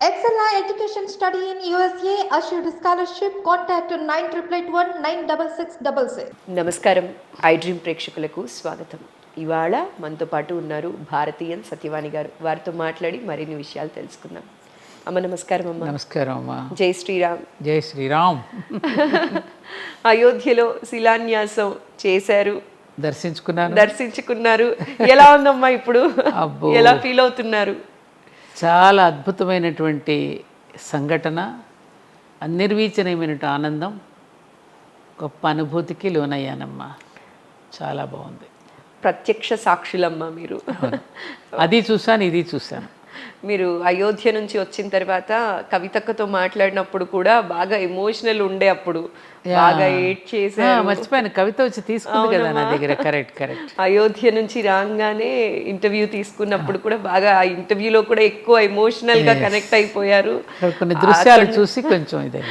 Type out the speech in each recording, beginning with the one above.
Excella Education Study in USA assured scholarship. Contact 9881 నమస్కారం. I dream ప్రేక్షకులకు స్వాగతం. ఇవాళ మనతో పాటు ఉన్నారు భారతీయన్ సత్యవాణి గారు. వారితో మాట్లాడి మరిన్ని విషయాలు తెలుసుకుందాం. అమ్మ నమస్కారం. అమ్మ నమస్కారం అమ్మా. జై శ్రీరామ్. జై శ్రీరామ్. అయోధ్యలో శిలాన్యాసం చేశారు, దర్శించుకున్నారు. ఎలా ఉందమ్మా ఇప్పుడు? ఎలా ఫీల్ అవుతున్నారు? చాలా అద్భుతమైనటువంటి సంఘటన, అనిర్వచనీయమైన ఆనందం, గొప్ప అనుభూతికి లోనయ్యానమ్మా. చాలా బాగుంది. ప్రత్యక్ష సాక్షులమ్మా మీరు. అది చూశాను, ఇది చూశాను. మీరు అయోధ్య నుంచి వచ్చిన తర్వాత కవితక్కతో మాట్లాడినప్పుడు కూడా బాగా ఎమోషనల్ ఉండే, అప్పుడు బాగా ఏడ్ చేశారు. మర్చిపోయాను, కవిత వచ్చి తీసుకుంది కదా నా దగ్గర. కరెక్ట్. అయోధ్య నుంచి రాగానే ఇంటర్వ్యూ తీసుకున్నప్పుడు కూడా బాగా ఆ ఇంటర్వ్యూలో కూడా ఎక్కువ ఎమోషనల్ గా కనెక్ట్ అయిపోయారు. కొన్ని దృశ్యాలు చూసి కొంచెం ఇదే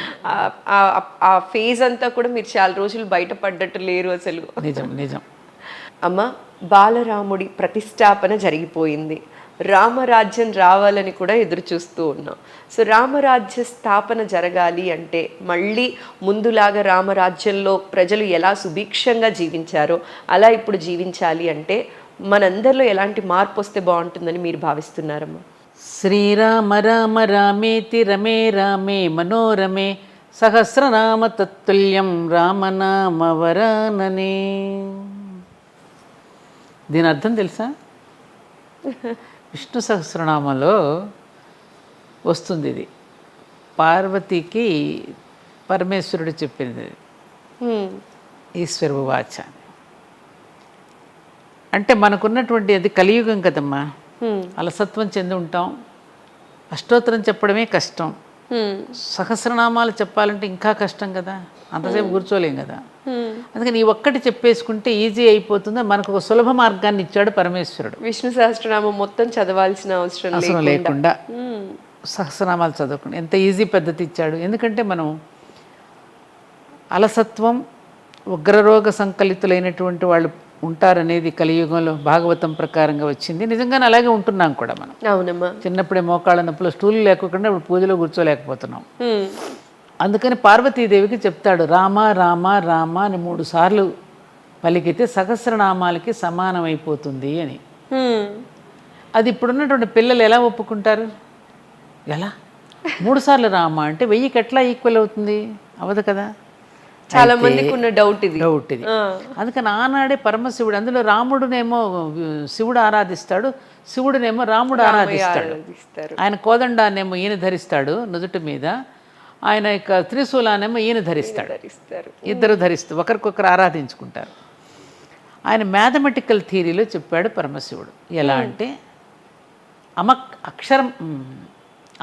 ఆ ఫేజ్ అంతా కూడా మీరు చాలా రోజులు బయటపడ్డట్టు లేరు అసలు. నిజం. అమ్మ, బాలరాముడి ప్రతిష్టాపన జరిగిపోయింది. రామరాజ్యం రావాలని కూడా ఎదురు చూస్తూ ఉన్నాం. సో రామరాజ్య స్థాపన జరగాలి అంటే మళ్ళీ ముందులాగా రామరాజ్యంలో ప్రజలు ఎలా సుభిక్షంగా జీవించారో అలా ఇప్పుడు జీవించాలి అంటే మనందరిలో ఎలాంటి మార్పు వస్తే బాగుంటుందని మీరు భావిస్తున్నారమ్మా? శ్రీరామ రామ రామేతి రమే రామే మనోరమే సహస్రనామ తత్తుల్యం రామనామ వరాననే. దీని అర్థం తెలుసా? విష్ణు సహస్రనామంలో వస్తుంది ఇది. పార్వతికి పరమేశ్వరుడు చెప్పింది ఈశ్వర వాచ. అంటే మనకున్నటువంటి అది కలియుగం కదమ్మా. అలసత్వం చెంది ఉంటాం. అష్టోత్తరం చెప్పడమే కష్టం. సహస్రనామాలు చెప్పాలంటే ఇంకా కష్టం కదా, అంతసేపు కూర్చోలేం కదా. అందుకని ఈ ఒక్కటి చెప్పేసుకుంటే ఈజీ అయిపోతుంది. మనకు ఒక సులభ మార్గాన్ని ఇచ్చాడు పరమేశ్వరుడు. విష్ణు సహస్రనామం మొత్తం చదవాల్సిన అవసరం లేకుండా సహస్రనామాలు చదవకుండా ఎంత ఈజీ పద్ధతి ఇచ్చాడు. ఎందుకంటే మనం అలసత్వం, ఉగ్రరోగ సంకలితులైనటువంటి వాళ్ళు ఉంటారనేది కలియుగంలో భాగవతం ప్రకారంగా వచ్చింది. నిజంగానే అలాగే ఉంటున్నాం కూడా మనం. అవునమ్మా. చిన్నప్పుడే మోకాళ్ళ నొప్పులు, స్టూలు లేకుండా ఇప్పుడు పూజలో కూర్చోలేకపోతున్నాం. అందుకని పార్వతీదేవికి చెప్తాడు, రామ రామ రామ అని 3 సార్లు పలికితే సహస్రనామాలకి సమానమైపోతుంది అని. అది ఇప్పుడున్నటువంటి పిల్లలు ఎలా ఒప్పుకుంటారు? ఎలా 3 సార్లు రామ అంటే 1000కి ఎట్లా ఈక్వల్ అవుతుంది? అవదు కదా. చాలా మందికి ఉన్న డౌట్ ఇది. అందుకని ఆనాడే పరమశివుడు, అందులో రాముడునేమో శివుడు ఆరాధిస్తాడు, శివుడునేమో రాముడు ఆరాధిస్తాడు. ఆయన కోదండాన్నేమో ఈయన ధరిస్తాడు నుదుటి మీద, ఆయన యొక్క త్రిశూలానేమో ఈయన ధరిస్తాడు. ఇద్దరు ధరిస్తూ ఒకరికొకరు ఆరాధించుకుంటారు. ఆయన మ్యాథమెటికల్ థియరీలో చెప్పాడు పరమశివుడు. ఎలా అంటే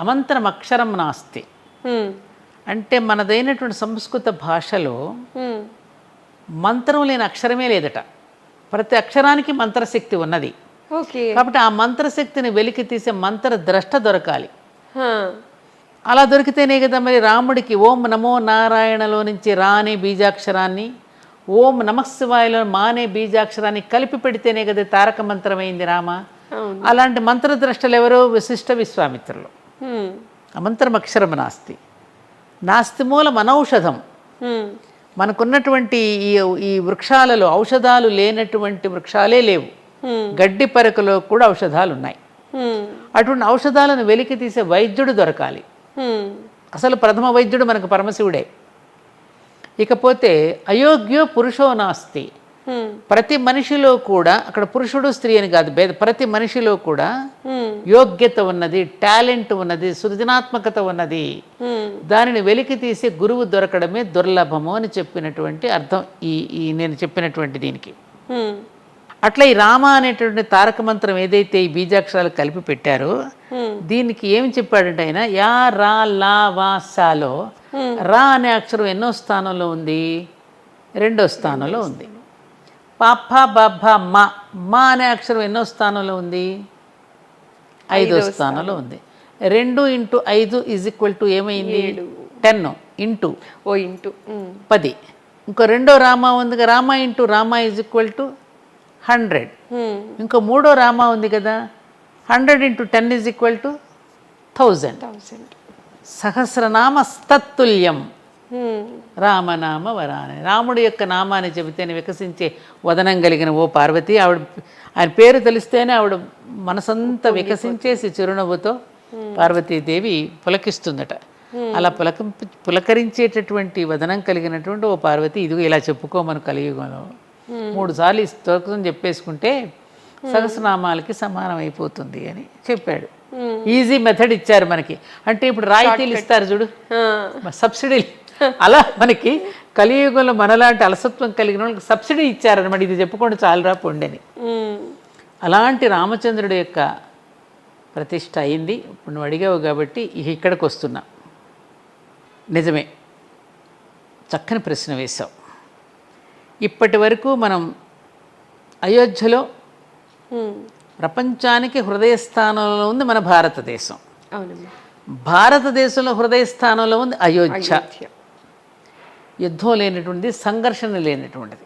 అమంతరం అక్షరం నాస్తి. అంటే మనదైనటువంటి సంస్కృత భాషలో మంత్రం లేని అక్షరమే లేదట. ప్రతి అక్షరానికి మంత్రశక్తి ఉన్నది. కాబట్టి ఆ మంత్రశక్తిని వెలికి తీసే మంత్ర ద్రష్ట దొరకాలి. అలా దొరికితేనే కదా మరి రాముడికి ఓం నమో నారాయణలో నుంచి రా అనే బీజాక్షరాన్ని, ఓం నమశివాయలో మా అనే బీజాక్షరాన్ని కలిపి పెడితేనే కదా తారక మంత్రమైంది రామ. అలాంటి మంత్రద్రష్టలు ఎవరో వశిష్ఠ విశ్వామిత్రులు. అమంతరం అక్షరం నాస్తి మూలం అనౌషధం. మనకున్నటువంటి ఈ వృక్షాలలో ఔషధాలు లేనటువంటి వృక్షాలే లేవు. గడ్డి పరకలో కూడా ఔషధాలు ఉన్నాయి. అటువంటి ఔషధాలను వెలికి తీసే వైద్యుడు దొరకాలి. అసలు ప్రథమ వైద్యుడు మనకు పరమశివుడే. ఇకపోతే అయోగ్యో పురుషో నాస్తి. ప్రతి మనిషిలో కూడా, అక్కడ పురుషుడు స్త్రీ అని కాదు భేద, ప్రతి మనిషిలో కూడా యోగ్యత ఉన్నది, టాలెంట్ ఉన్నది, సృజనాత్మకత ఉన్నది. దానిని వెలికి తీసే గురువు దొరకడమే దుర్లభము అని చెప్పినటువంటి అర్థం ఈ నేను చెప్పినటువంటి దీనికి. అట్లా ఈ రామ అనేటువంటి తారక మంత్రం ఏదైతే ఈ బీజాక్షరాలు కలిపి పెట్టారో దీనికి ఏమి చెప్పాడంటే ఆయన యా రా లా వా సాలో రా అనే అక్షరం ఎన్నో స్థానంలో ఉంది? 2వ స్థానంలో ఉంది. పాప బాబ మా అనే అక్షరం ఎన్నో స్థానంలో ఉంది? 5వ స్థానంలో ఉంది. 2 × 5 = ఏమైంది? 10 ఇంటూ 10. ఇంకో 2వ రామ ఉంది, రామ ఇంటూ రామ = 100. ఇంకో 3వ రామ ఉంది కదా, 100 × 10 = 1000 సహస్రనామస్తత్తుల్యం రామనామ వరాని. రాముడి యొక్క నామాన్ని చెబితేనే వికసించే వదనం కలిగిన ఓ పార్వతి, ఆయన పేరు తెలిస్తేనే ఆవిడ మనసంతా వికసించేసి చిరునవ్వుతో పార్వతీదేవి పులకిస్తుందట. అలా పులకరించేటటువంటి వదనం కలిగినటువంటి ఓ పార్వతి, ఇదిగో ఇలా చెప్పుకోమను కలియుగంలో 3 సార్లు ఈ స్తోత్రం చెప్పేసుకుంటే సహస్రనామాలకి సమానం అయిపోతుంది అని చెప్పాడు. ఈజీ మెథడ్ ఇచ్చారు మనకి. అంటే ఇప్పుడు రాయితీలు ఇస్తారు చూడు, సబ్సిడీలు, అలా మనకి కలియుగంలో మనలాంటి అలసత్వం కలిగిన వాళ్ళకి సబ్సిడీ ఇచ్చారనమాట. ఇది చెప్పుకోండి చాలురా పొండని. అలాంటి రామచంద్రుడి యొక్క ప్రతిష్ట అయింది. ఇప్పుడు నువ్వు అడిగావు కాబట్టి ఇక్కడికి వస్తున్నా. నిజమే, చక్కని ప్రశ్న వేశావు. ఇప్పటి వరకు మనం అయోధ్యలో ప్రపంచానికి హృదయ స్థానంలో ఉంది మన భారతదేశం. భారతదేశంలో హృదయ స్థానంలో ఉంది అయోధ్య. యుద్ధం లేనటువంటిది, సంఘర్షణ లేనటువంటిది.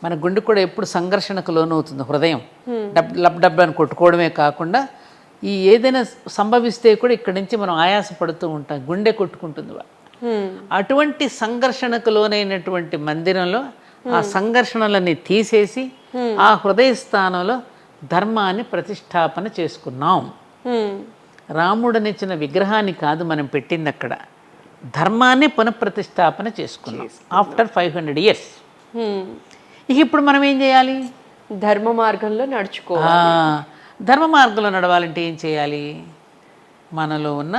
మన గుండె కూడా ఎప్పుడు సంఘర్షణకు లోనవుతుంది. హృదయం డబ్ అని కొట్టుకోవడమే కాకుండా ఈ ఏదైనా సంభవిస్తే కూడా ఇక్కడి నుంచి మనం ఆయాస పడుతూ ఉంటాం, గుండె కొట్టుకుంటుంది. అటువంటి సంఘర్షణకు లోనైనటువంటి మందిరంలో ఆ సంఘర్షణలన్నీ తీసేసి ఆ హృదయ స్థానంలో ధర్మాన్ని ప్రతిష్టాపన చేసుకున్నాం. రాముడనిచ్చిన విగ్రహాన్ని కాదు మనం పెట్టింది అక్కడ, ధర్మాన్ని పునఃప్రతిష్టాపన చేసుకున్నాం ఆఫ్టర్ 500 years. ఇప్పుడు మనం ఏం చేయాలి? ధర్మ మార్గంలో నడుచుకోవాలి. ధర్మ మార్గంలో నడవాలంటే ఏం చేయాలి? మనలో ఉన్న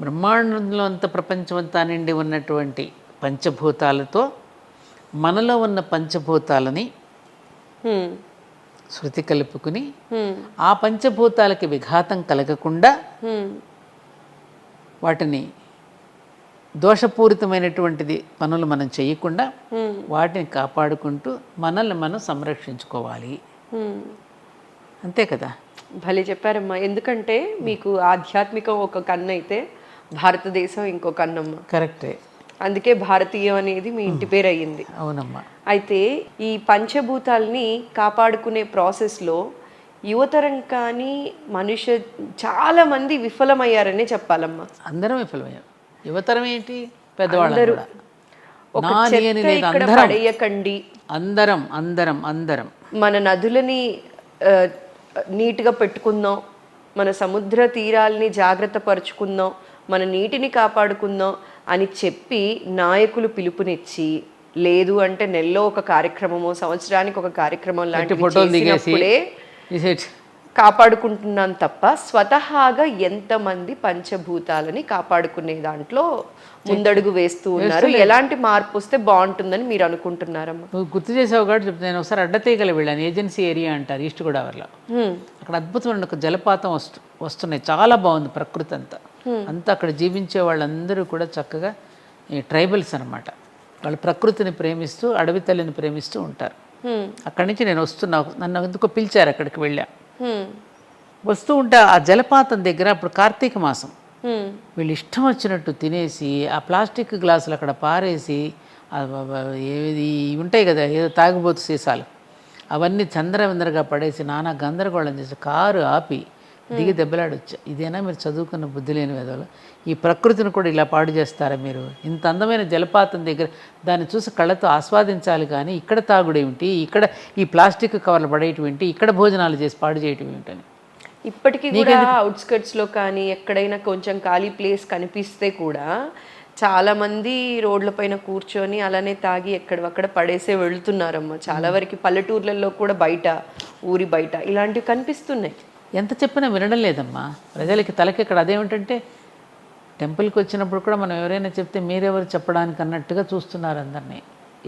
బ్రహ్మాండంలో అంత ప్రపంచమంతా నిండి ఉన్నటువంటి పంచభూతాలతో మనలో ఉన్న పంచభూతాలని శృతి కలుపుకుని ఆ పంచభూతాలకి విఘాతం కలగకుండా వాటిని దోషపూరితమైనటువంటిది పనులు మనం చేయకుండా వాటిని కాపాడుకుంటూ మనల్ని మనం సంరక్షించుకోవాలి. అంతే కదా? భలే చెప్పారమ్మా. ఎందుకంటే మీకు ఆధ్యాత్మికం ఒక కన్ను అయితే భారతదేశం ఇంకో కన్నమ్మ. కరెక్టే. అందుకే భారతీయం అనేది మీ ఇంటి పేరు అయ్యింది. అవునమ్మా. అయితే ఈ పంచభూతాల్ని కాపాడుకునే ప్రాసెస్లో యువతరం కానీ చాలా మంది విఫలమయ్యారనే చెప్పాలమ్మా. అందరం విఫలమయ్యారు. యువతరం ఏంటి, పెద్దవాళ్ళు పడేయకండి. అందరం అందరం అందరం మన నదులని నీట్గా పెట్టుకుందాం, మన సముద్ర తీరాల్ని జాగ్రత్త పరుచుకుందాం, మన నీటిని కాపాడుకుందాం అని చెప్పి నాయకులు పిలుపునిచ్చి, లేదు అంటే నెలలో ఒక కార్యక్రమమో సంవత్సరానికి ఒక కార్యక్రమం లాంటివి కాపాడుకుంటున్నాను తప్ప స్వతహాగా ఎంతమంది పంచభూతాలని కాపాడుకునే దాంట్లో ముందడుగు వేస్తూ ఉన్నారు? ఎలాంటి మార్పు వస్తే బాగుంటుందని మీరు అనుకుంటున్నారమ్మా? నువ్వు గుర్తు చేసావు కాబట్టి చెప్తాను. నేను ఒకసారి అడ్డతీగలు వెళ్ళాను, ఏజెన్సీ ఏరియా అంటారు, ఈస్ట్ గోదావరిలో. అక్కడ అద్భుతమైన ఒక జలపాతం వస్తున్నాయి, చాలా బాగుంది ప్రకృతి అంతా. అక్కడ జీవించే వాళ్ళందరూ కూడా చక్కగా ట్రైబల్స్ అనమాట. వాళ్ళు ప్రకృతిని ప్రేమిస్తూ అడవి తల్లిని ప్రేమిస్తూ ఉంటారు. అక్కడి నుంచి నేను వస్తున్నా, నన్ను ఎందుకో పిలిచారు, అక్కడికి వెళ్ళా. వస్తూ ఉంటే ఆ జలపాతం దగ్గర అప్పుడు కార్తీక మాసం, వీళ్ళు ఇష్టం వచ్చినట్టు తినేసి ఆ ప్లాస్టిక్ గ్లాసులు అక్కడ పారేసి, ఏది ఉంటాయి కదా ఏదో తాగుబోతు సీసాలు, అవన్నీ చంద్రవిందరగా పడేసి నానా గందరగోళం చేసి కారు ఆపి దిగి దెబ్బలాడొచ్చా. ఇదేనా మీరు చదువుకున్న బుద్ధి లేని విధంలో ఈ ప్రకృతిని కూడా ఇలా పాడు చేస్తారా మీరు? ఇంత అందమైన జలపాతం దగ్గర దాన్ని చూసి కళ్ళతో ఆస్వాదించాలి కానీ ఇక్కడ తాగుడేమిటి, ఇక్కడ ఈ ప్లాస్టిక్ కవర్లు పడేయటం ఏంటి, ఇక్కడ భోజనాలు చేసి పాడు చేయటం ఏమిటని. ఇప్పటికీ కూడా అవుట్స్కర్ట్స్లో కానీ ఎక్కడైనా కొంచెం ఖాళీ ప్లేస్ కనిపిస్తే కూడా చాలామంది రోడ్ల పైన కూర్చొని అలానే తాగి ఎక్కడక్కడ పడేసే వెళుతున్నారమ్మా. చాలా వరకు పల్లెటూర్లలో కూడా బయట, ఊరి బయట ఇలాంటివి కనిపిస్తున్నాయి. ఎంత చెప్పినా వినడం లేదమ్మా ప్రజలకి. తలకి ఇక్కడ అదేమిటంటే టెంపుల్కి వచ్చినప్పుడు కూడా మనం ఎవరైనా చెప్తే మీరెవరు చెప్పడానికి అన్నట్టుగా చూస్తున్నారు అందరినీ.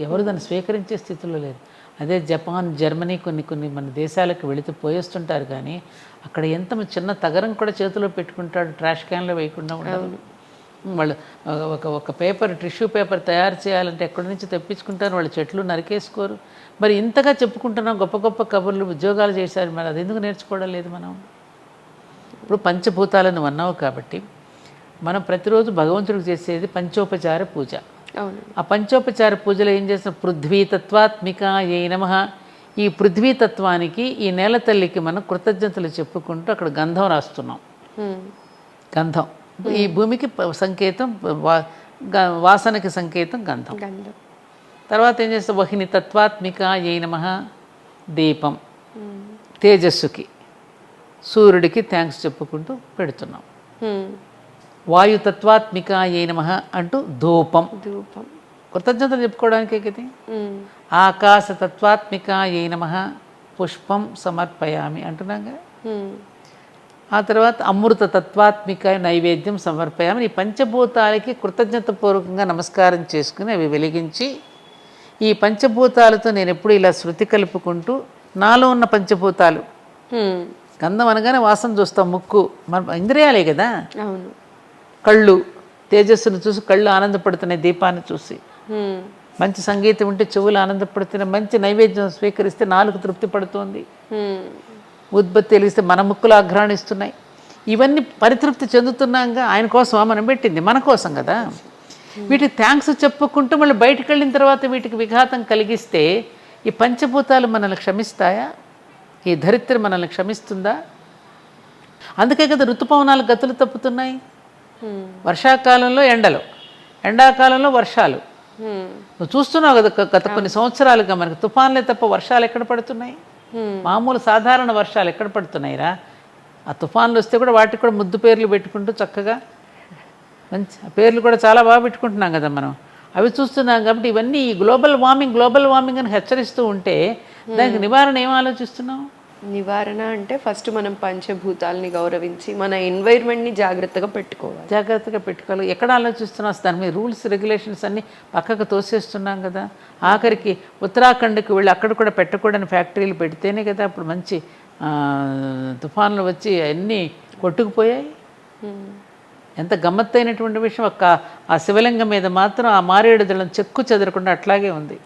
ఎవరు దాన్ని స్వీకరించే స్థితిలో లేదు. అదే జపాన్, జర్మనీ కొన్ని మన దేశాలకు వెళితే పోయేస్తుంటారు కానీ అక్కడ ఎంత చిన్న తగరం కూడా చేతిలో పెట్టుకుంటాడు, ట్రాష్ క్యాన్లో వేయకుండా ఉండదు. వాళ్ళు ఒక పేపర్, టిష్యూ పేపర్ తయారు చేయాలంటే ఎక్కడి నుంచి తెప్పించుకుంటారు, వాళ్ళు చెట్లు నరికేసుకోరు. మరి ఇంతగా చెప్పుకుంటున్నాం గొప్ప గొప్ప కబుర్లు, ఉద్యోగాలు చేశారు, మరి అది ఎందుకు నేర్చుకోవడం లేదు మనం? ఇప్పుడు పంచభూతాలను అన్నావు కాబట్టి మనం ప్రతిరోజు భగవంతుడికి చేసేది పంచోపచార పూజ. ఆ పంచోపచార పూజలో ఏం చేస్తాం? పృథ్వీతత్వాత్మికాయై నమః. ఈ పృథ్వీతత్వానికి, ఈ నేల తల్లికి మనం కృతజ్ఞతలు చెప్పుకుంటూ అక్కడ గంధం రాస్తున్నాం. గంధం ఈ భూమికి సంకేతం, వాసనకి సంకేతం గంధం. గంధం. తర్వాత ఏం చేస్తాం, వహిని తత్వాత్మిక ఏ నమః దీపం, తేజస్సుకి సూర్యుడికి థ్యాంక్స్ చెప్పుకుంటూ పెడుతున్నాం. వాయు తత్వాత్మిక ఏ నమః అంటూ ధూపం, ధూపం కృతజ్ఞతలు చెప్పుకోవడానికే కదా. ఆకాశ తత్వాత్మిక ఏ నమః పుష్పం సమర్పయామి అంటున్నాగా. ఆ తర్వాత అమృత తత్వాత్మిక నైవేద్యం సమర్పయామి. ఈ పంచభూతాలకి కృతజ్ఞతపూర్వకంగా నమస్కారం చేసుకుని అవి వెలిగించి, ఈ పంచభూతాలతో నేను ఎప్పుడు ఇలా శృతి కలుపుకుంటూ నాలో ఉన్న పంచభూతాలు, గంధం అనగానే వాసన చూస్తాం, ముక్కు మన ఇంద్రియాలే కదా. అవును. కళ్ళు తేజస్సును చూసి కళ్ళు ఆనందపడుతున్నాయి, దీపాన్ని చూసి. మంచి సంగీతం ఉంటే చెవులు ఆనందపడుతున్నాయి, మంచి నైవేద్యం స్వీకరిస్తే నాలుగు తృప్తి పడుతోంది, ఉద్బత్తి వెలిగిస్తే మన ముక్కులు ఆఘ్రాణిస్తున్నాయి. ఇవన్నీ పరితృప్తి చెందుతున్నాగా. ఆయన కోసం మనం పెట్టింది, మన కోసం కదా. వీటికి థ్యాంక్స్ చెప్పుకుంటూ మళ్ళీ బయటకు వెళ్ళిన తర్వాత వీటికి విఘాతం కలిగిస్తే ఈ పంచభూతాలు మనల్ని క్షమిస్తాయా? ఈ ధరిత్రి మనల్ని క్షమిస్తుందా? అందుకే కదా ఋతుపవనాలు గతులు తప్పుతున్నాయి. వర్షాకాలంలో ఎండలు, ఎండాకాలంలో వర్షాలు. నువ్వు చూస్తున్నావు కదా గత కొన్ని సంవత్సరాలుగా మనకి తుఫాన్లే తప్ప వర్షాలు ఎక్కడ పడుతున్నాయి? మామూలు సాధారణ వర్షాలు ఎక్కడ పడుతున్నాయిరా? ఆ తుఫాన్లు వస్తే కూడా వాటికి కూడా ముద్దు పేర్లు పెట్టుకుంటూ చక్కగా మంచి పేర్లు కూడా చాలా బాగా పెట్టుకుంటున్నాం కదా మనం. అవి చూస్తున్నాం కాబట్టి ఇవన్నీ ఈ గ్లోబల్ వార్మింగ్ అని హెచ్చరిస్తూ ఉంటే దానికి నివారణ ఏం ఆలోచిస్తున్నాం? నివారణ అంటే ఫస్ట్ మనం పంచభూతాలని గౌరవించి మన ఎన్వైర్న్మెంట్ని జాగ్రత్తగా పెట్టుకోవాలి. ఎక్కడ ఆలోచిస్తున్నాం? దాని మీద రూల్స్ రెగ్యులేషన్స్ అన్నీ పక్కకు తోసేస్తున్నాం కదా. ఆఖరికి ఉత్తరాఖండ్కి వెళ్ళి అక్కడ కూడా పెట్టకూడని ఫ్యాక్టరీలు పెడితేనే కదా అప్పుడు మంచి తుఫాన్లు వచ్చి అన్నీ కొట్టుకుపోయాయి. ఎంత గమ్మత్తైనటువంటి విషయం. ఆ శివలింగం మీద మాత్రం ఆ మారేడు దళం చెక్కు చెదరకుండా అట్లాగే ఉంది,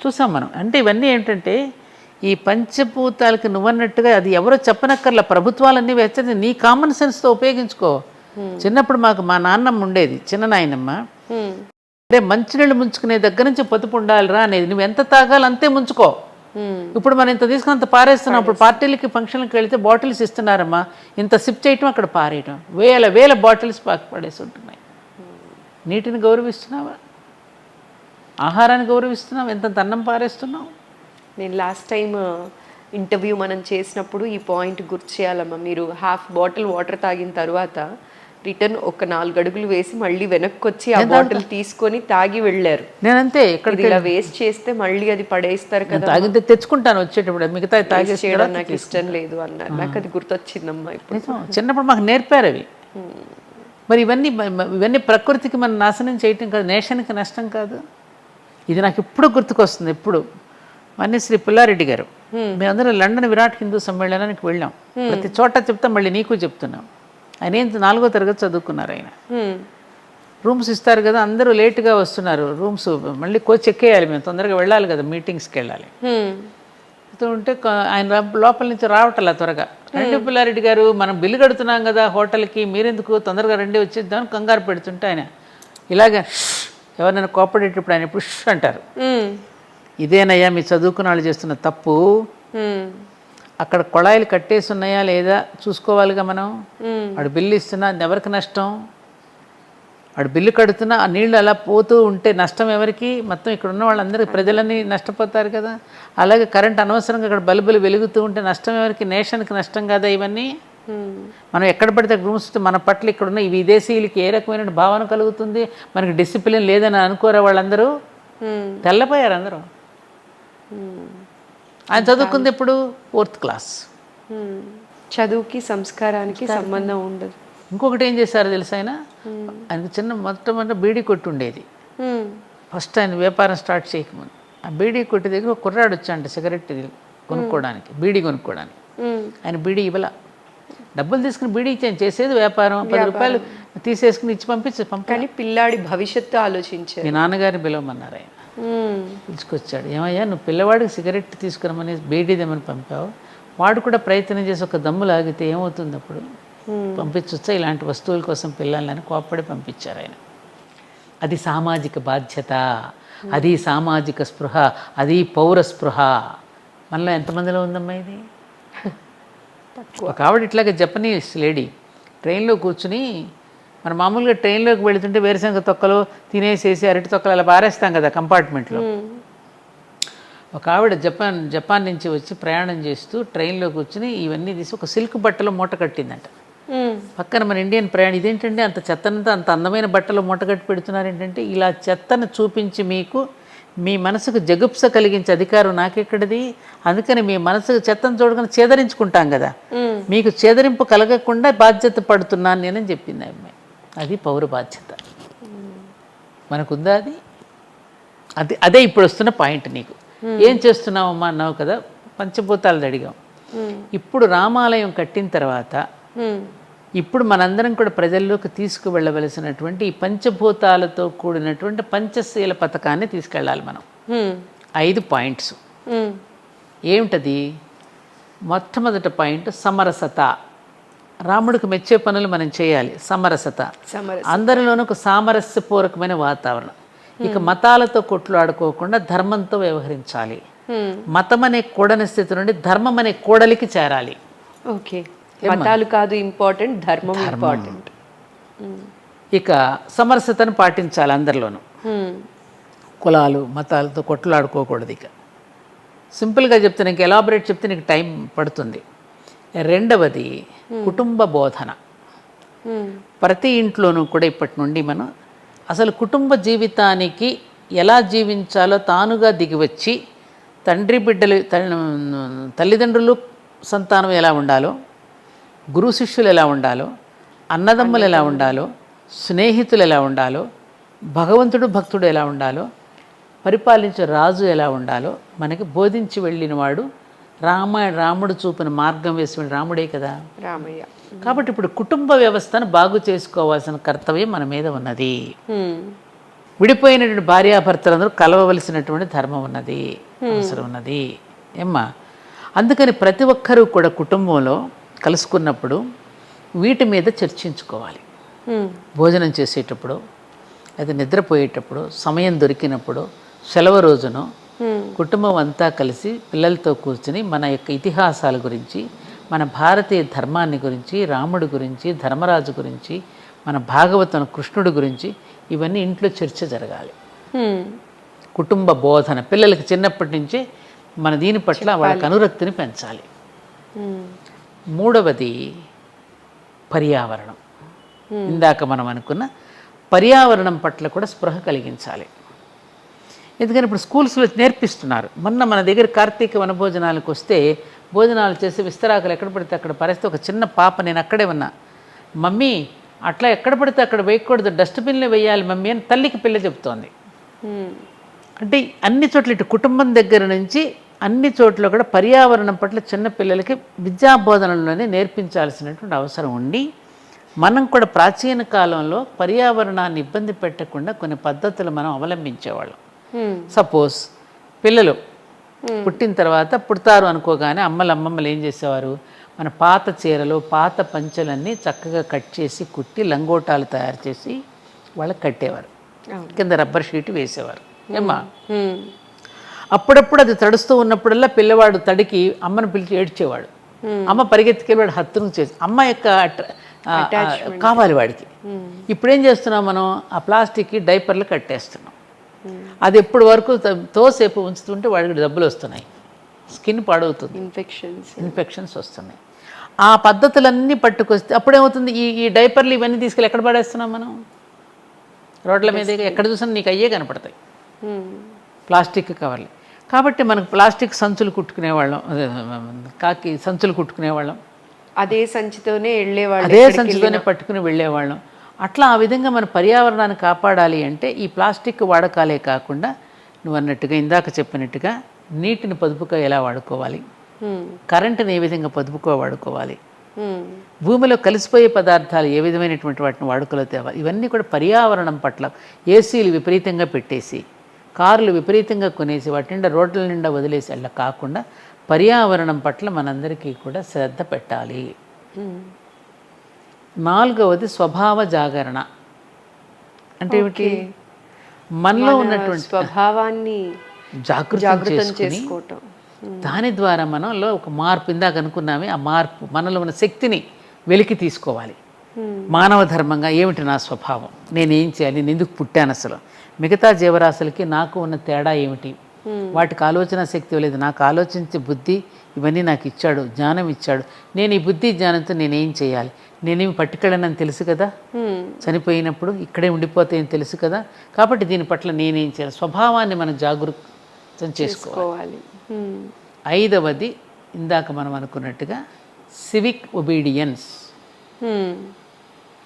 చూసాం మనం. అంటే ఇవన్నీ ఏంటంటే ఈ పంచభూతాలకి నువ్వన్నట్టుగా అది ఎవరో చెప్పనక్కర్లా, ప్రభుత్వాలన్నీ వెచ్చని నీ కామన్ సెన్స్తో ఉపయోగించుకో. చిన్నప్పుడు మాకు మా నాన్నమ్మ ఉండేది, చిన్న నాయనమ్మ, అంటే మంచినీళ్ళు ముంచుకునే దగ్గర నుంచి పొదుపు ఉండాలిరా అనేది. నువ్వు ఎంత తాగాలి అంతే ముంచుకో. ఇప్పుడు మనం ఇంత తీసుకుని అంత పారేస్తున్నాం. ఇప్పుడు పార్టీలకి ఫంక్షన్కి వెళితే బాటిల్స్ ఇస్తున్నారమ్మా, ఇంత సిప్ చేయటం అక్కడ పారేయటం, వేల బాటిల్స్ పడేసి ఉంటున్నాయి. నీటిని గౌరవిస్తున్నావా? ఆహారాన్ని గౌరవిస్తున్నావు? ఎంత అన్నం పారేస్తున్నావు? నేను లాస్ట్ టైం ఇంటర్వ్యూ మనం చేసినప్పుడు ఈ పాయింట్ గుర్తు చేయాలమ్మా. మీరు హాఫ్ బాటిల్ వాటర్ తాగిన తర్వాత రిటర్న్ ఒక 4 అడుగులు వేసి మళ్ళీ వెనక్కి వచ్చి ఆ బాటిల్ తీసుకొని తాగి వెళ్ళారు. నేనంతే, ఇక్కడ ఇలా వేస్ట్ చేస్తే మళ్ళీ అది పడేస్తారు కదా. తాగితే తెచ్చుకుంటాను వచ్చేటప్పుడు, మిగతా తాగి చేయడం నాకు ఇష్టం లేదు అన్నారు. నాకు అది గుర్తొచ్చిందమ్మా. ఇప్పుడు చిన్నప్పుడు మాకు నేర్పారు అవి. మరి ఇవన్నీ ప్రకృతికి మనం నాశనం చేయటం కాదు, నేషన్కి నష్టం కాదు. ఇది నాకు ఇప్పుడు గుర్తుకొస్తుంది. ఎప్పుడు శ్రీ పుల్లారెడ్డి గారు, మేమందరం లండన్ విరాట్ హిందూ సమ్మేళనానికి వెళ్ళాం. ప్రతి చోట చెప్తాం, మళ్ళీ నీకు చెప్తున్నాం. ఆయన 4వ తరగతి చదువుకున్నారు. ఆయన రూమ్స్ ఇస్తారు కదా, అందరూ లేటుగా వస్తున్నారు రూమ్స్, మళ్ళీ కోచ్ ఎక్కేయాలి, మేము తొందరగా వెళ్ళాలి కదా, మీటింగ్స్కి వెళ్ళాలి. ఉంటే ఆయన లోపల నుంచి రావటంలా త్వరగా. రండి పుల్లారెడ్డి గారు, మనం బిల్లు కడుతున్నాం కదా హోటల్కి, మీరెందుకు తొందరగా రండి వచ్చేద్దామని కంగారు పెడుతుంటే ఆయన ఇలాగే ఎవరైనా కోపడేటప్పుడు ఆయన పుష్ అంటారు. ఇదేనయ్యా మీ చదువుకున్న వాళ్ళు చేస్తున్న తప్పు. అక్కడ కొళాయిలు కట్టేసి ఉన్నాయా లేదా చూసుకోవాలిగా మనం. వాడు బిల్లు ఇస్తున్నా ఎవరికి నష్టం? వాడు బిల్లు కడుతున్నా ఆ నీళ్లు అలా పోతూ ఉంటే నష్టం ఎవరికి? మొత్తం ఇక్కడ ఉన్న వాళ్ళందరికీ, ప్రజలన్నీ నష్టపోతారు కదా. అలాగే కరెంట్ అనవసరంగా అక్కడ బల్బులు వెలుగుతూ ఉంటే నష్టం ఎవరికి? నేషన్కి నష్టం కదా ఇవన్నీ. మనం ఎక్కడ పడితే రూమ్స్ మన పట్ల ఇక్కడున్న ఈ విదేశీయులకి ఏ రకమైన భావన కలుగుతుంది? మనకి డిసిప్లిన్ లేదని అనుకోరా వాళ్ళందరూ? తెల్లపోయారు అందరూ. ఆయన చదువుకుంది ఇప్పుడు 4th క్లాస్. చదువుకి సంస్కారానికి సంబంధం ఉండదు. ఇంకొకటి ఏం చేశారో తెలుసు, ఆయనకు మొట్టమొదటి బీడీ కొట్టు ఉండేది. ఫస్ట్ ఆయన వ్యాపారం స్టార్ట్ చేయకముందు ఆ బీడీ కొట్టు దగ్గర ఒక కుర్రాడు వచ్చాడు సిగరెట్ కొనుక్కోవడానికి, బీడీ కొనుక్కోవడానికి. ఆయన బీడీ ఇవ్వాల, డబ్బులు తీసుకుని బీడీ ఇచ్చాను, చేసేది వ్యాపారం. 10 రూపాయలు తీసేసుకుని ఇచ్చి పంపించి కానీ పిల్లాడి భవిష్యత్తు ఆలోచించారు. మీ నాన్నగారిని పిలవమన్నారు. ఆయన పిలుచుకొచ్చాడు. ఏమయ్యా నువ్వు పిల్లవాడికి సిగరెట్ తీసుకురమని బీడీదేమని పంపావు, వాడు కూడా ప్రయత్నం చేసి ఒక దమ్ము లాగితే ఏమవుతుంది? అప్పుడు పంపించొచ్చా ఇలాంటి వస్తువుల కోసం పిల్లలని కోప్పడి పంపించారు ఆయన. అది సామాజిక బాధ్యత, అది సామాజిక స్పృహ, అది పౌర స్పృహ. మనలో ఎంతమందిలో ఉందమ్మా ఇది? ఒక ఆవిడ ఇట్లాగే జపనీస్ లేడీ ట్రైన్లో కూర్చుని మనం మామూలుగా ట్రైన్లోకి వెళుతుంటే వేరుశనగ తొక్కలు తినేసేసి అరటి తొక్కలు అలా పారేస్తాం కదా కంపార్ట్మెంట్లో. ఒక ఆవిడ జపాన్ నుంచి వచ్చి ప్రయాణం చేస్తూ ట్రైన్లో కూర్చుని ఇవన్నీ తీసి ఒక సిల్క్ బట్టలో మూట కట్టిందంట. పక్కన మన ఇండియన్ ప్రయాణం ఇదేంటంటే అంత చెత్తనంతా అంత అందమైన బట్టలో మూట కట్టి పెడుతున్నారు ఏంటంటే, ఇలా చెత్తను చూపించి మీకు మీ మనసుకు జగుప్స కలిగించే అధికారం నాకెక్కడిది, అందుకని మీ మనసుకు చెత్తను చూడగానే చేదరించుకుంటాం కదా, మీకు చేదరింపు కలగకుండా బాధ్యత పడుతున్నాను నేనని చెప్పింది అమ్మాయి. అది పౌర బాధ్యత మనకుందా? అది అదే ఇప్పుడు వస్తున్న పాయింట్. నీకు ఏం చేస్తున్నావమ్మా అన్నావు కదా, పంచభూతాలు అడిగాం. ఇప్పుడు రామాలయం కట్టిన తర్వాత ఇప్పుడు మనందరం కూడా ప్రజల్లోకి తీసుకువెళ్ళవలసినటువంటి ఈ పంచభూతాలతో కూడినటువంటి పంచశీల పథకాన్ని తీసుకెళ్ళాలి మనం. 5 పాయింట్స్ ఏమిటది? మొట్టమొదటి పాయింట్ సమరసత. రాముడికి మెచ్చే పనులు మనం చేయాలి. సమరసత, అందరిలోనూ ఒక సామరస్యపూర్వకమైన వాతావరణం. ఇక మతాలతో కొట్లాడుకోకుండా ధర్మంతో వ్యవహరించాలి. మతం అనే కూడని స్థితి నుండి ధర్మం అనే కూడలికి చేరాలి. ఓకే, మతాలు కాదు ఇంపార్టెంట్, ధర్మం ఇంపార్టెంట్. ఇక సమరసతను పాటించాలి అందరిలోనూ. కులాలు మతాలతో కొట్లాడుకోకూడదు. ఇక సింపుల్గా చెప్తే, నీకు ఎలాబరేట్ చెప్తే నీకు టైం పడుతుంది. రెండవది కుటుంబ బోధన. ప్రతి ఇంట్లోనూ కూడా ఇప్పటి నుండి మనం అసలు కుటుంబ జీవితానికి ఎలా జీవించాలో తానుగా దిగివచ్చి, తండ్రి బిడ్డలు తల్లిదండ్రులు సంతానం ఎలా ఉండాలో, గురు శిష్యులు ఎలా ఉండాలో, అన్నదమ్ములు ఎలా ఉండాలో, స్నేహితులు ఎలా ఉండాలో, భగవంతుడు భక్తుడు ఎలా ఉండాలో, పరిపాలించే రాజు ఎలా ఉండాలో మనకి బోధించి వెళ్ళినవాడు రాముడు చూపిన మార్గం వేసిన రాముడే కదా, రామయ్య. కాబట్టి ఇప్పుడు కుటుంబ వ్యవస్థను బాగు చేసుకోవాల్సిన కర్తవ్యం మన మీద ఉన్నది. విడిపోయినటువంటి భార్యాభర్తలందరూ కలవవలసినటువంటి ధర్మం ఉన్నది, అవసరం ఉన్నది ఏమ్మా. అందుకని ప్రతి ఒక్కరూ కూడా కుటుంబంలో కలుసుకున్నప్పుడు వీటి మీద చర్చించుకోవాలి. భోజనం చేసేటప్పుడు, అది నిద్రపోయేటప్పుడు, సమయం దొరికినప్పుడు, సెలవు రోజును కుటుంబం అంతా కలిసి పిల్లలతో కూర్చుని మన యొక్క ఇతిహాసాల గురించి, మన భారతీయ ధర్మాన్ని గురించి, రాముడి గురించి, ధర్మరాజు గురించి, మన భాగవతం కృష్ణుడి గురించి ఇవన్నీ ఇంట్లో చర్చ జరగాలి. కుటుంబ బోధన పిల్లలకి చిన్నప్పటి నుంచే మన దీని పట్ల వాళ్ళకి అనురక్తిని పెంచాలి. మూడవది పర్యావరణం. ఇందాక మనం అనుకున్న పర్యావరణం పట్ల కూడా స్పృహ కలిగించాలి. ఎందుకని ఇప్పుడు స్కూల్స్లో నేర్పిస్తున్నారు. మొన్న మన దగ్గర కార్తీక వనభోజనాలకు వస్తే భోజనాలు చేసి విస్తరాకులు ఎక్కడ పడితే అక్కడ పరిస్థితి, ఒక చిన్న పాప, నేను అక్కడే ఉన్నా, మమ్మీ అట్లా ఎక్కడ పడితే అక్కడ వేయకూడదు, డస్ట్బిన్లో వేయాలి మమ్మీ అని తల్లికి పిల్ల చెప్తోంది. అంటే అన్ని చోట్ల ఇటు కుటుంబం దగ్గర నుంచి అన్ని చోట్ల కూడా పర్యావరణం పట్ల చిన్న పిల్లలకి విద్యాబోధనలోనే నేర్పించాల్సినటువంటి అవసరం ఉండి, మనం కూడా ప్రాచీన కాలంలో పర్యావరణాన్ని ఇబ్బంది పెట్టకుండా కొన్ని పద్ధతులు మనం అవలంబించేవాళ్ళం. సపోజ్ పిల్లలు పుట్టిన తర్వాత పుడతారు అనుకోగానే అమ్మమ్మలు ఏం చేసేవారు, మన పాత చీరలు పాత పంచెలన్నీ చక్కగా కట్ చేసి కుట్టి లంగోటాలు తయారు చేసి వాళ్ళకి కట్టేవారు, కింద రబ్బర్ షీట్ వేసేవారు ఏమ్మా. అప్పుడప్పుడు అది తడుస్తూ ఉన్నప్పుడల్లా పిల్లవాడు తడికి అమ్మను పిలిచి ఏడ్చేవాడు. అమ్మ పరిగెత్తుకెళ్ళి హత్తును చేసి అమ్మ యొక్క కావాలి వాడికి. ఇప్పుడేం చేస్తున్నాం మనం, ఆ ప్లాస్టిక్కి డైపర్లు కట్టేస్తున్నాం. అది ఎప్పటి వరకు తోసేపు ఉంచుతుంటే వాడికి డబ్బులు వస్తున్నాయి, స్కిన్ పాడవుతుంది, ఇన్ఫెక్షన్స్ వస్తున్నాయి. ఆ పద్ధతులన్నీ పట్టుకొస్తే అప్పుడేమవుతుంది, ఈ డైపర్లు ఇవన్నీ తీసుకెళ్ళి ఎక్కడ పడేస్తున్నాం మనం, రోడ్ల మీద ఎక్కడ చూసినా నీకు అయ్యే కనపడతాయి ప్లాస్టిక్ కవర్లు. కాబట్టి మనకు ప్లాస్టిక్ సంచులు కుట్టుకునేవాళ్ళం, కాకి సంచులు కుట్టుకునేవాళ్ళం, అదే సంచితోనే వెళ్ళేవాళ్ళం, అదే సంచితోనే పట్టుకుని వెళ్ళేవాళ్ళం. అట్లా ఆ విధంగా మన పర్యావరణాన్ని కాపాడాలి అంటే ఈ ప్లాస్టిక్ వాడకాలే కాకుండా నువ్వు అన్నట్టుగా ఇందాక చెప్పినట్టుగా నీటిని పొదుపుగా ఎలా వాడుకోవాలి, కరెంటుని ఏ విధంగా పొదుపుగా వాడుకోవాలి, భూమిలో కలిసిపోయే పదార్థాలు ఏ విధమైనటువంటి వాటిని వాడుకలో తేవాలి, ఇవన్నీ కూడా పర్యావరణం పట్ల. ఏసీలు విపరీతంగా పెట్టేసి, కార్లు విపరీతంగా కొనేసి వాటి నిండా రోడ్ల నిండా వదిలేసి అలా కాకుండా పర్యావరణం పట్ల మనందరికీ కూడా శ్రద్ధ పెట్టాలి. నాలుగవది స్వభావ జాగరణ. అంటే ఏమిటి, మనలో ఉన్నటువంటి స్వభావాన్ని జాగృతం చేసుకోవటం. దాని ద్వారా మనలో ఒక మార్పు, ఇందాక అనుకున్నామే, ఆ మార్పు మనలో ఉన్న శక్తిని వెలికి తీసుకోవాలి. మానవ ధర్మంగా ఏమిటి నా స్వభావం, నేనేం చేయాలి, నేను ఎందుకు పుట్టాను, అసలు మిగతా జీవరాశులకి నాకు ఉన్న తేడా ఏమిటి, వాటికి ఆలోచన శక్తి లేదు, నాకు ఆలోచించే బుద్ధి ఇవన్నీ నాకు ఇచ్చాడు, జ్ఞానం ఇచ్చాడు, నేను ఈ బుద్ధి జ్ఞానంతో నేనేం చేయాలి, నేనేమి పట్టుకెళ్ళనని తెలుసు కదా, చనిపోయినప్పుడు ఇక్కడే ఉండిపోతాయని తెలుసు కదా, కాబట్టి దీని పట్ల నేనేం చేయాలి, స్వభావాన్ని మనం జాగృతం చేసుకోవాలి. 5వది ఇందాక మనం అనుకున్నట్టుగా సివిక్ ఒబీడియన్స్.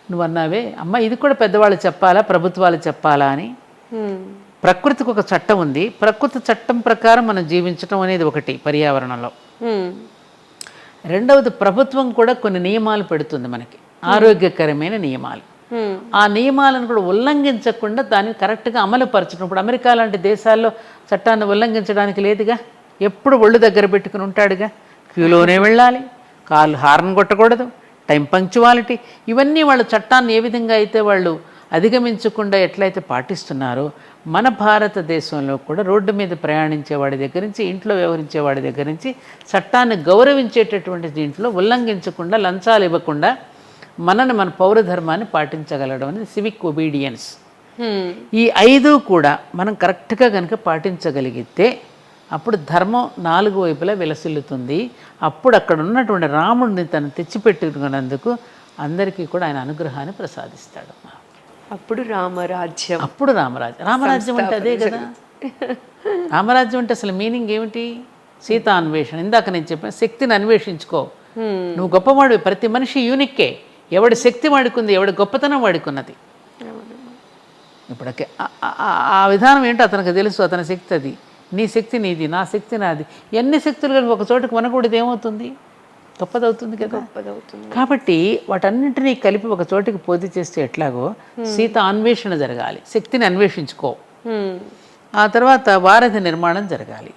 నువ్వు అన్నావే అమ్మ, ఇది కూడా పెద్దవాళ్ళు చెప్పాలా, ప్రభుత్వాలు చెప్పాలా అని. ప్రకృతికి ఒక చట్టం ఉంది, ప్రకృతి చట్టం ప్రకారం మనం జీవించడం అనేది ఒకటి పర్యావరణంలో. రెండవది ప్రభుత్వం కూడా కొన్ని నియమాలు పెడుతుంది మనకి, ఆరోగ్యకరమైన నియమాలు. ఆ నియమాలను కూడా ఉల్లంఘించకుండా దాన్ని కరెక్ట్గా అమలు పరచడం. ఇప్పుడు అమెరికా లాంటి దేశాల్లో చట్టాన్ని ఉల్లంఘించడానికి లేదుగా, ఎప్పుడు ఒళ్ళు దగ్గర పెట్టుకుని ఉంటాడుగా, క్యూలోనే వెళ్ళాలి, కాళ్ళు హార్న్ కొట్టకూడదు, టైం పంక్చువాలిటీ, ఇవన్నీ వాళ్ళు చట్టాన్ని ఏ విధంగా అయితే వాళ్ళు అధిగమించకుండా ఎట్లయితే పాటిస్తున్నారో, మన భారతదేశంలో కూడా రోడ్డు మీద ప్రయాణించే వాడి దగ్గర నుంచి, ఇంట్లో వ్యవహరించే వాడి దగ్గర నుంచి చట్టాన్ని గౌరవించేటటువంటి దీంట్లో ఉల్లంఘించకుండా, లంచాలు ఇవ్వకుండా మన పౌరధర్మాన్ని పాటించగలడం అనేది సివిక్ ఒబీడియన్స్. ఈ 5 కూడా మనం కరెక్ట్గా కనుక పాటించగలిగితే అప్పుడు ధర్మం 4 వైపులా విలసిల్లుతుంది. అప్పుడు అక్కడ ఉన్నటువంటి రాముడిని తను తెచ్చిపెట్టుకున్నందుకు అందరికీ కూడా ఆయన అనుగ్రహాన్ని ప్రసాదిస్తాడు. అప్పుడు రామరాజ్యం. రామరాజ్యం అంటే అదే కదా. రామరాజ్యం అంటే అసలు మీనింగ్ ఏమిటి? సీతా అన్వేషణ. ఇందాక నేను చెప్పాను, శక్తిని అన్వేషించుకో. నువ్వు గొప్పవాడివి, ప్రతి మనిషి యూనిక్కే, ఎవడి శక్తి వాడుకుంది, ఎవడి గొప్పతనం వాడుకున్నది. ఇప్పుడు ఆ విధానం ఏంటో అతనికి తెలుసు, అతని శక్తి అది. నీ శక్తి నీది, నా శక్తి నాది. ఎన్ని శక్తులు కానీ ఒక చోటుకు మనకూడదు, ఏమవుతుంది? గొప్పదవుతుంది కదా. కాబట్టి వాటన్నింటినీ కలిపి ఒక చోటికి పోటీ చేస్తే ఎట్లాగో సీత అన్వేషణ జరగాలి, శక్తిని అన్వేషించుకో. ఆ తర్వాత వారధి నిర్మాణం జరగాలి.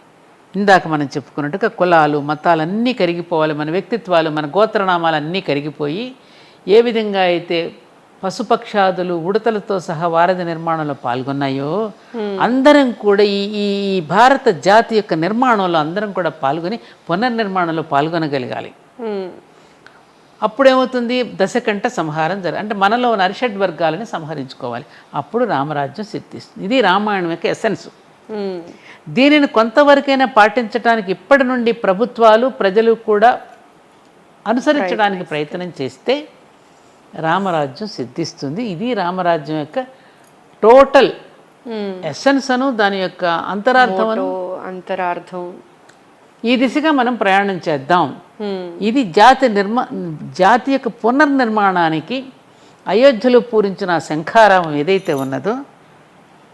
ఇందాక మనం చెప్పుకున్నట్టుగా కులాలు, మతాలన్నీ కరిగిపోవాలి, మన వ్యక్తిత్వాలు, మన గోత్రనామాలు అన్నీ కరిగిపోయి, ఏ విధంగా అయితే పశుపక్షాదులు ఉడతలతో సహా వారధి నిర్మాణంలో పాల్గొన్నాయో, అందరం కూడా ఈ భారత జాతి యొక్క నిర్మాణంలో అందరం కూడా పాల్గొని పునర్నిర్మాణంలో పాల్గొనగలగాలి. అప్పుడేమవుతుంది? దశకంఠ సంహారం అంటే మనలో ఉన్న అరిషడ్ వర్గాలని సంహరించుకోవాలి. అప్పుడు రామరాజ్యం సిద్ధిస్తుంది. ఇది రామాయణం యొక్క ఎసెన్స్. దీనిని కొంతవరకైనా పాటించడానికి ఇప్పటి నుండి ప్రభుత్వాలు, ప్రజలు కూడా అనుసరించడానికి ప్రయత్నం చేస్తే రామరాజ్యం సిద్ధిస్తుంది. ఇది రామరాజ్యం యొక్క టోటల్ ఎసెన్స్ అను, దాని యొక్క అంతరార్థం. ఈ దిశగా మనం ప్రయాణం చేద్దాం. ఇది జాతి యొక్క పునర్నిర్మాణానికి అయోధ్యలో పూరించిన శంఖారామం ఏదైతే ఉన్నదో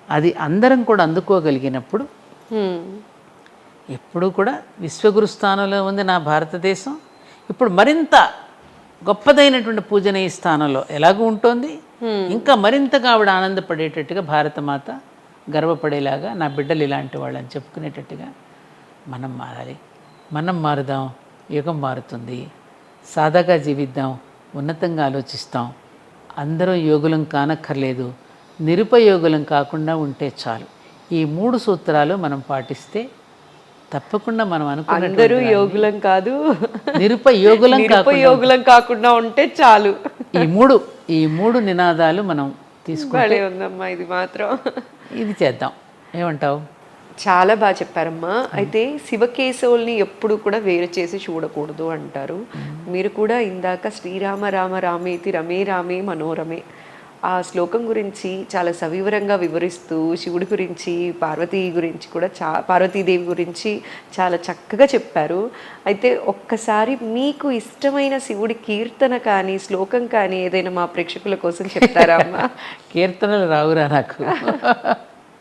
అది అందరం కూడా అందుకోగలిగినప్పుడు, ఎప్పుడు కూడా విశ్వగురు స్థానంలో ఉంది నా భారతదేశం. ఇప్పుడు మరింత గొప్పదైనటువంటి పూజనీయ స్థానంలో ఎలాగూ ఉంటుంది, ఇంకా మరింతగా ఆవిడ ఆనందపడేటట్టుగా, భారతమాత గర్వపడేలాగా నా బిడ్డలు ఇలాంటి వాళ్ళు అని చెప్పుకునేటట్టుగా మనం మారాలి. మనం మారుదాం, యుగం మారుతుంది. సాదాగా జీవిద్దాం, ఉన్నతంగా ఆలోచిస్తాం. అందరం యోగులం కానక్కర్లేదు, నిరుపయోగులం కాకుండా ఉంటే చాలు. ఈ 3 సూత్రాలు మనం పాటిస్తే తప్పకుండా మనం అనుకున్న అందరూ యోగులం కాదు, నిరుపయోగులం కాకుండా ఉంటే చాలు. ఈ మూడు నినాదాలు మనం తీసుకుంటే ఉందమ్మా. ఇది మాత్రం ఇది చేద్దాం. ఏమంటావు? చాలా బాగా చెప్పారమ్మా. అయితే శివకేశవుల్ని ఎప్పుడు కూడా వేరు చేసి చూడకూడదు అంటారు. మీరు కూడా ఇందాక శ్రీరామ రామ రామేతి రమే రామే మనోరమే ఆ శ్లోకం గురించి చాలా సవివరంగా వివరిస్తూ, శివుడి గురించి, పార్వతీ గురించి కూడా పార్వతీదేవి గురించి చాలా చక్కగా చెప్పారు. అయితే ఒక్కసారి మీకు ఇష్టమైన శివుడి కీర్తన కానీ, శ్లోకం కానీ ఏదైనా మా ప్రేక్షకుల కోసం చెప్తారా అమ్మా? కీర్తనలు రావురా నాకు.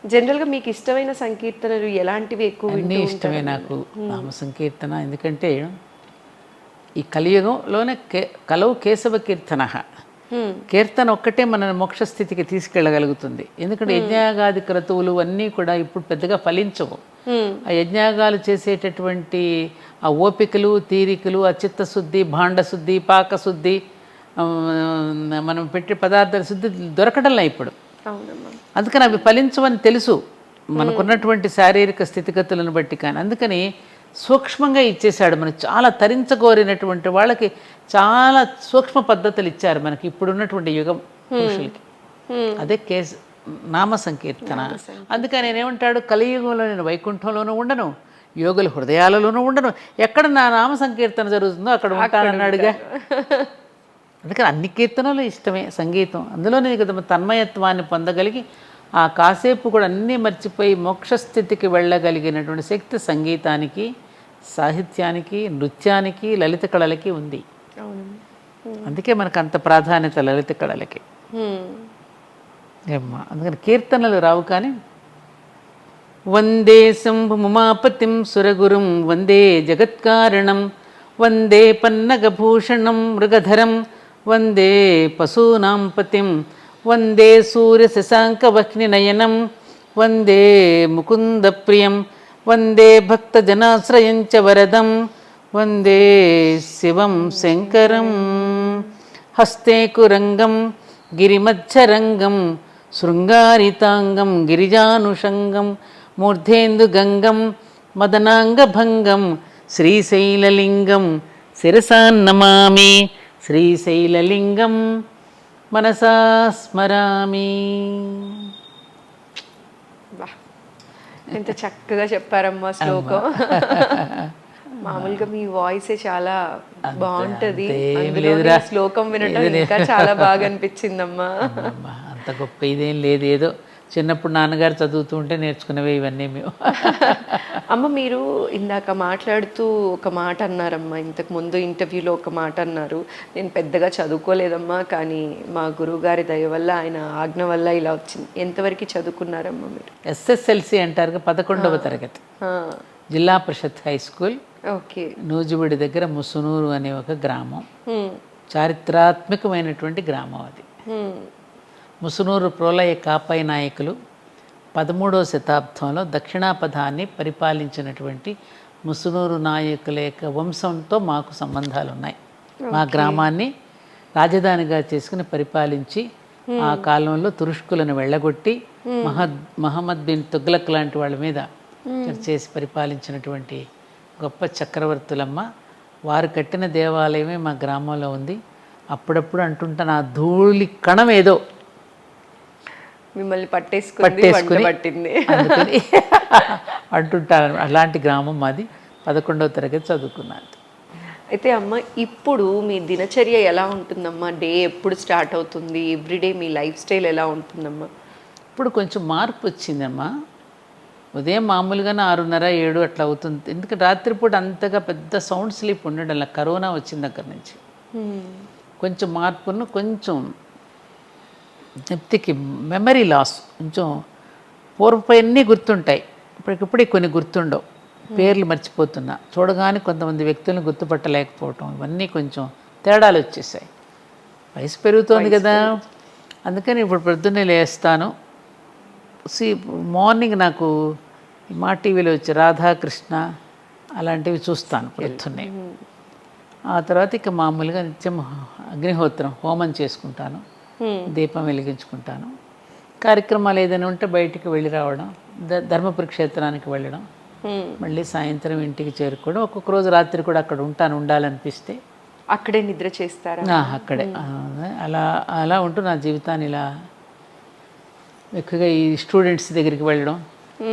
జనరల్గా మీకు ఇష్టమైన సంకీర్తనలు ఎలాంటివి ఎక్కువ? అన్నీ ఇష్టమే నాకు నామ సంకీర్తన. ఎందుకంటే ఈ కలియుగంలోనే కలవు కేశవ కీర్తన. కీర్తన ఒక్కటే మన మోక్షస్థితికి తీసుకెళ్ళగలుగుతుంది. ఎందుకంటే యజ్ఞయాగాది క్రతువులు అన్నీ కూడా ఇప్పుడు పెద్దగా ఫలించవు. ఆ యజ్ఞయాగాలు చేసేటటువంటి ఆ ఓపికలు, తీరికలు, ఆ చిత్తశుద్ధి, భాండశుద్ధి, పాకశుద్ధి, మనం పెట్టే పదార్థాల శుద్ధి దొరకడంలా ఇప్పుడు. అందుకని అవి ఫలించవని తెలుసు మనకున్నటువంటి శారీరక స్థితిగతులను బట్టి. కానీ అందుకని సూక్ష్మంగా ఇచ్చేశాడు మనకి. చాలా తరించగోరినటువంటి వాళ్ళకి చాలా సూక్ష్మ పద్ధతులు ఇచ్చారు మనకి ఇప్పుడున్నటువంటి యుగం పురుషులకి. అదే నామ సంకీర్తన. అందుకని నేనేమంటాడు, కలియుగంలో నేను వైకుంఠంలోనూ ఉండను, యోగుల హృదయాలలోనూ ఉండను, ఎక్కడ నా నామ సంకీర్తన జరుగుతుందో అక్కడ ఉంటానన్నాడుగా. అందుకని అన్ని కీర్తనలు ఇష్టమే సంగీతం. అందులోనే కదా తన్మయత్వాన్ని పొందగలిగి ఆ కాసేపు కూడా అన్నీ మర్చిపోయి మోక్షస్థితికి వెళ్ళగలిగినటువంటి శక్తి సంగీతానికి, సాహిత్యానికి, నృత్యానికి, లలిత కళలకి ఉంది. అందుకే మనకు అంత ప్రాధాన్యత లలిత కళలకి. ఏమ్మా అందుకని కీర్తనలు రావు కానీ వందే శంభుముమాపతిం సురగురుం వందే జగత్కారణం వందే పన్నగభూషణం మృగధరం వందే పశూనాం పతిం వందే సూర్యశశాంకవహ్నినయనం వందే ముకుందప్రియం వందే భక్తజనాశ్రయం చ వరదం వందే శివం శంకరం హస్తే కురంగం గిరిమధ్యరంగం శృంగారితాంగం గిరిజానుషంగం మూర్ధేందుగంగం మదనాంగభంగం శ్రీశైలలింగం శిరసాన్నమామి శ్రీశైలలింగం మనసా స్మరామి. ఎంత చక్కగా చెప్పారమ్మా శ్లోకం. మామూలుగా మీ వాయిసే చాలా బాగుంటది, శ్లోకం వినటం ఇంకా చాలా బాగా అనిపించిందమ్మా. అంత గొప్ప ఇదేం లేదు, ఏదో చిన్నప్పుడు నాన్నగారు చదువుతూ ఉంటే నేర్చుకునేవి ఇవన్నీ మేము. అమ్మ మీరు ఇందాక మాట్లాడుతూ ఒక మాట అన్నారమ్మా, ఇంతకు ముందు ఇంటర్వ్యూలో ఒక మాట అన్నారు, నేను పెద్దగా చదువుకోలేదమ్మా కానీ మా గురువుగారి దయ వల్ల ఆయన ఆజ్ఞ వల్ల ఇలా వచ్చింది. ఎంతవరకు చదువుకున్నారమ్మా మీరు? ఎస్ఎస్ఎల్సి అంటారు, 11వ తరగతి, జిల్లా పరిషత్ హై స్కూల్, ఓకే, నూజివీడి దగ్గర ముసునూరు అనే ఒక గ్రామం, చారిత్రాత్మకమైనటువంటి గ్రామం అది. ముసునూరు ప్రోలయ కాపై నాయకులు 13వ శతాబ్దంలో దక్షిణాపథాన్ని పరిపాలించినటువంటి ముసునూరు నాయకుల యొక్క వంశంతో మాకు సంబంధాలు ఉన్నాయి. మా గ్రామాన్ని రాజధానిగా చేసుకుని పరిపాలించి ఆ కాలంలో తురుష్కులను వెళ్ళగొట్టి మహమ్మద్ బిన్ తుగ్లక్ లాంటి వాళ్ళ మీద చేసి పరిపాలించినటువంటి గొప్ప చక్రవర్తులమ్మ. వారు కట్టిన దేవాలయమే మా గ్రామంలో ఉంది. అప్పుడప్పుడు అంటుంటాను, ఆ ధూళి కణం ఏదో మిమ్మల్ని పట్టేసుకుని పట్టింది అంటుంటాను. అలాంటి గ్రామం మాది. 11వ తరగతి చదువుకున్నాను. అయితే అమ్మ ఇప్పుడు మీ దినచర్య ఎలా ఉంటుందమ్మా? డే ఎప్పుడు స్టార్ట్ అవుతుంది? ఎవ్రీడే మీ లైఫ్ స్టైల్ ఎలా ఉంటుందమ్మా? ఇప్పుడు కొంచెం మార్పు వచ్చిందమ్మా. ఉదయం మామూలుగానే 6:30, 7 అట్లా అవుతుంది. ఎందుకంటే రాత్రిపూట అంతగా పెద్ద సౌండ్ స్లీప్ ఉండడం, అలా కరోనా వచ్చిన దగ్గర నుంచి కొంచెం మార్పును, కొంచెం నెప్తికి మెమరీ లాస్, కొంచెం పూర్వపై అన్నీ గుర్తుంటాయి, ఇప్పటికిప్పుడు కొన్ని గుర్తుండవు, పేర్లు మర్చిపోతున్నా, చూడగానే కొంతమంది వ్యక్తులను గుర్తుపట్టలేకపోవటం, ఇవన్నీ కొంచెం తేడాలు వచ్చేసాయి. వయసు పెరుగుతోంది కదా, అందుకని ఇప్పుడు పొద్దున్నే లేస్తాను. మార్నింగ్ నాకు మా టీవీలో వచ్చి రాధాకృష్ణ అలాంటివి చూస్తాను పొద్దున్నే. ఆ తర్వాత ఇక మామూలుగా నిత్యం అగ్నిహోత్రం, హోమం చేసుకుంటాను, దీపం వెలిగించుకుంటాను. కార్యక్రమాలు ఏదైనా ఉంటే బయటికి వెళ్ళి రావడం, ధర్మపురి క్షేత్రానికి వెళ్ళడం, మళ్ళీ సాయంత్రం ఇంటికి చేరుకోవడం. ఒక్కొక్క రోజు రాత్రి కూడా అక్కడ ఉండాలనిపిస్తే అక్కడే నిద్ర చేస్తారా? అక్కడే. అలా ఉంటూ నా జీవితాన్ని ఇలా ఎక్కువగా ఈ స్టూడెంట్స్ దగ్గరికి వెళ్ళడం,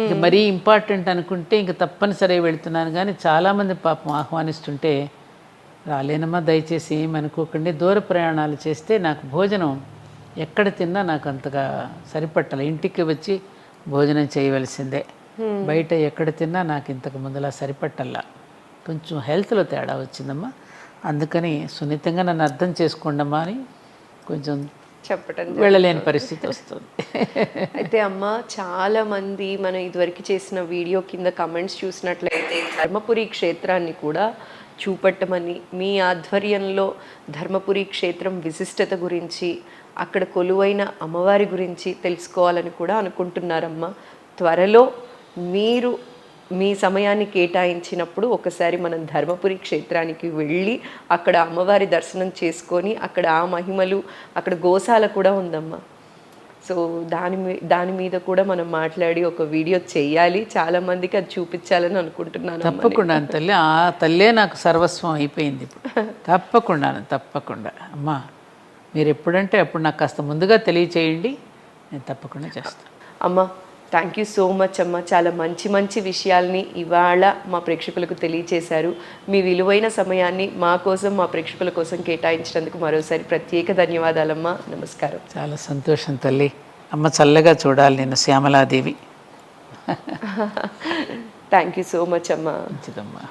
ఇంకా మరీ ఇంపార్టెంట్ అనుకుంటే ఇంకా తప్పనిసరి వెళ్తున్నాను. కానీ చాలామంది పాపం ఆహ్వానిస్తుంటే రాలేనమ్మా దయచేసి ఏమనుకోకండి. దూర ప్రయాణాలు చేస్తే నాకు భోజనం ఎక్కడ తిన్నా నాకు అంతగా సరిపట్టాలి. ఇంటికి వచ్చి భోజనం చేయవలసిందే, బయట ఎక్కడ తిన్నా నాకు ఇంతకు ముందులా సరిపట్టల్లా. కొంచెం హెల్త్లో తేడా వచ్చిందమ్మా. అందుకని సున్నితంగా నన్ను అర్థం చేసుకోండమ్మా అని కొంచెం చెప్పటం వెళ్ళలేని పరిస్థితి వస్తుంది. అయితే అమ్మ, చాలామంది మనం ఇదివరకు చేసిన వీడియో కింద కమెంట్స్ చూసినట్లయితే ధర్మపురి క్షేత్రాన్ని కూడా చూపట్టమని, మీ ఆధ్వర్యంలో ధర్మపురి క్షేత్రం విశిష్టత గురించి, అక్కడ కొలువైన అమ్మవారి గురించి తెలుసుకోవాలని కూడా అనుకుంటున్నారమ్మ. త్వరలో మీరు మీ సమయాన్ని కేటాయించినప్పుడు ఒకసారి మనం ధర్మపురి క్షేత్రానికి వెళ్ళి అక్కడ అమ్మవారి దర్శనం చేసుకొని, అక్కడ ఆ మహిమలు, అక్కడ గోశాల కూడా ఉందమ్మా, సో దాని మీద కూడా మనం మాట్లాడి ఒక వీడియో చెయ్యాలి, చాలా మందికి అది చూపించాలని అనుకుంటున్నాను. తప్పకుండా తల్లి, ఆ తల్లే నాకు సర్వస్వం అయిపోయింది ఇప్పుడు. తప్పకుండా అమ్మా, మీరు ఎప్పుడంటే అప్పుడు నాకు కాస్త ముందుగా తెలియచేయండి, నేను తప్పకుండా చేస్తాను. అమ్మ, థ్యాంక్ యూ సో మచ్ అమ్మ. చాలా మంచి మంచి విషయాల్ని ఇవాళ మా ప్రేక్షకులకు తెలియచేశారు. మీ విలువైన సమయాన్ని మా కోసం, మా ప్రేక్షకుల కోసం కేటాయించినందుకు మరోసారి ప్రత్యేక ధన్యవాదాలమ్మా. నమస్కారం. చాలా సంతోషం తల్లి. అమ్మ చల్లగా చూడాలి నేను, Shyamala Devi. Thank you so much అమ్మా. మంచిదమ్మా.